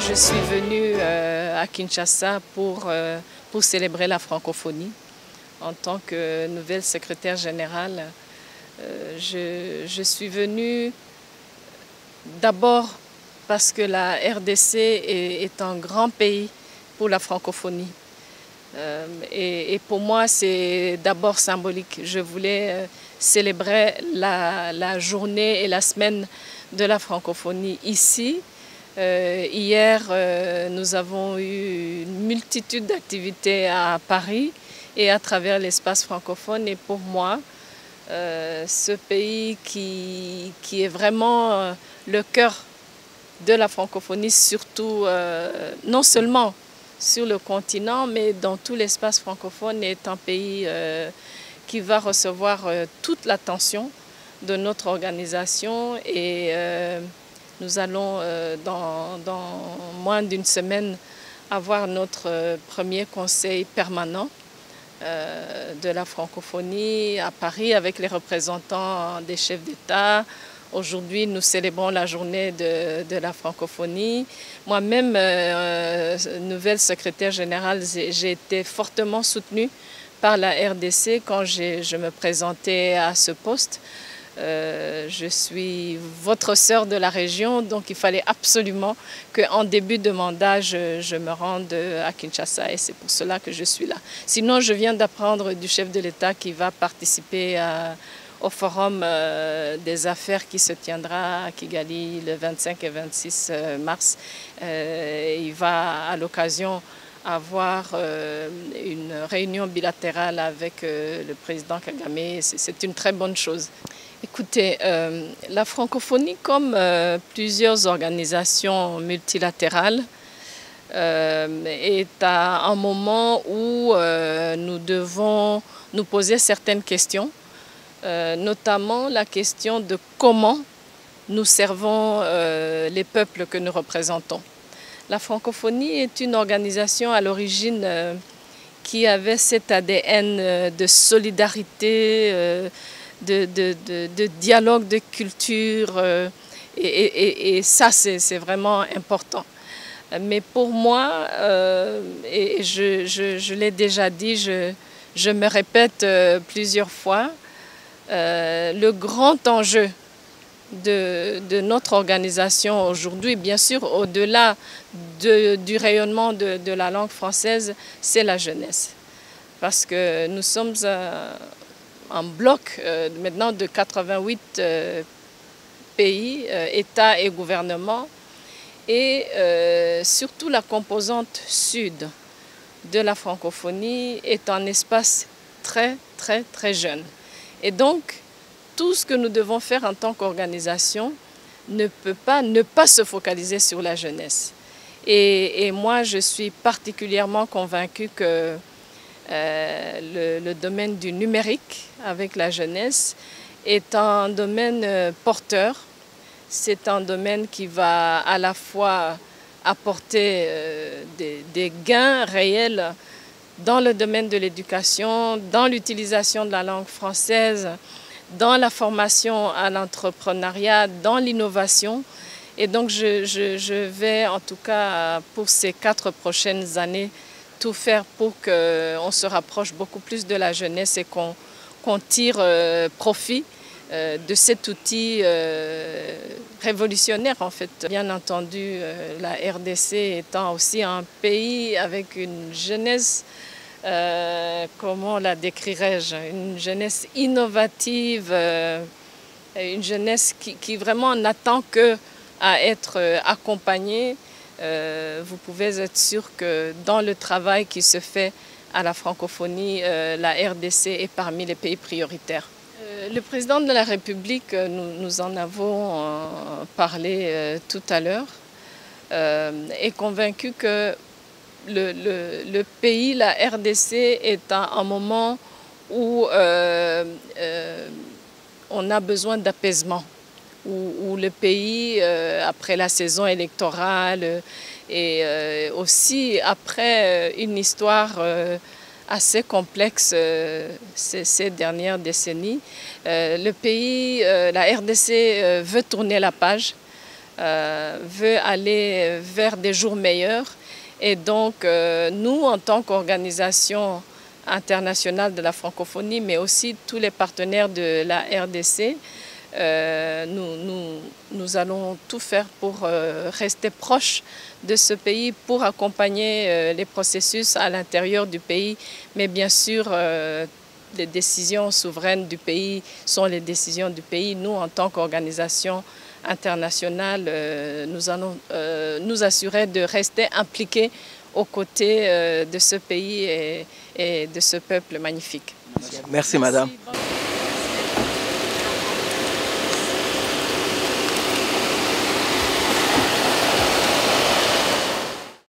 Je suis venue à Kinshasa pour célébrer la francophonie. En tant que nouvelle secrétaire générale, je suis venue d'abord parce que la RDC est un grand pays pour la francophonie. Et pour moi, c'est d'abord symbolique. Je voulais célébrer la journée et la semaine de la francophonie ici. Hier, nous avons eu une multitude d'activités à Paris et à travers l'espace francophone. Et pour moi, ce pays qui est vraiment le cœur de la francophonie, surtout non seulement sur le continent, mais dans tout l'espace francophone, est un pays qui va recevoir toute l'attention de notre organisation. Et nous allons, dans moins d'une semaine, avoir notre premier conseil permanent de la francophonie à Paris avec les représentants des chefs d'État. Aujourd'hui, nous célébrons la journée de la francophonie. Moi-même, nouvelle secrétaire générale, j'ai été fortement soutenue par la RDC quand je me présentais à ce poste. Je suis votre sœur de la région, donc il fallait absolument qu'en début de mandat, je me rende à Kinshasa et c'est pour cela que je suis là. Sinon, je viens d'apprendre du chef de l'État qui va participer au forum des affaires qui se tiendra à Kigali le 25 et 26 mars. Il va à l'occasion avoir une réunion bilatérale avec le président Kagame. C'est une très bonne chose. Écoutez, la francophonie, comme plusieurs organisations multilatérales, est à un moment où nous devons nous poser certaines questions, notamment la question de comment nous servons les peuples que nous représentons. La francophonie est une organisation à l'origine qui avait cet ADN de solidarité, de dialogue de culture, et ça c'est vraiment important. Mais pour moi, et je l'ai déjà dit, je me répète plusieurs fois, le grand enjeu de notre organisation aujourd'hui, bien sûr au-delà du rayonnement de la langue française, c'est la jeunesse. Parce que nous sommes un bloc maintenant de 88 pays, États et gouvernements, et surtout la composante sud de la francophonie est un espace très jeune. Et donc, tout ce que nous devons faire en tant qu'organisation ne peut pas ne pas se focaliser sur la jeunesse. Et moi, je suis particulièrement convaincue que le domaine du numérique avec la jeunesse est un domaine porteur. C'est un domaine qui va à la fois apporter des gains réels dans le domaine de l'éducation, dans l'utilisation de la langue française, dans la formation à l'entrepreneuriat, dans l'innovation. Et donc je vais en tout cas pour ces 4 prochaines années tout faire pour qu'on se rapproche beaucoup plus de la jeunesse et qu'on tire profit de cet outil révolutionnaire en fait. Bien entendu, la RDC étant aussi un pays avec une jeunesse, comment la décrirais-je, une jeunesse innovative, une jeunesse qui vraiment n'attend qu'à être accompagnée. Vous pouvez être sûr que dans le travail qui se fait à la francophonie, la RDC est parmi les pays prioritaires. Le président de la République, nous en avons parlé tout à l'heure, est convaincu que le pays, la RDC, est à un moment où on a besoin d'apaisement. Où le pays, après la saison électorale et aussi après une histoire assez complexe ces dernières décennies, le pays, la RDC veut tourner la page, veut aller vers des jours meilleurs. Et donc, nous, en tant qu'organisation internationale de la francophonie, mais aussi tous les partenaires de la RDC, nous allons tout faire pour rester proches de ce pays, pour accompagner les processus à l'intérieur du pays. Mais bien sûr, les décisions souveraines du pays sont les décisions du pays. Nous, en tant qu'organisation internationale, nous allons nous assurer de rester impliqués aux côtés de ce pays et de ce peuple magnifique. Merci madame.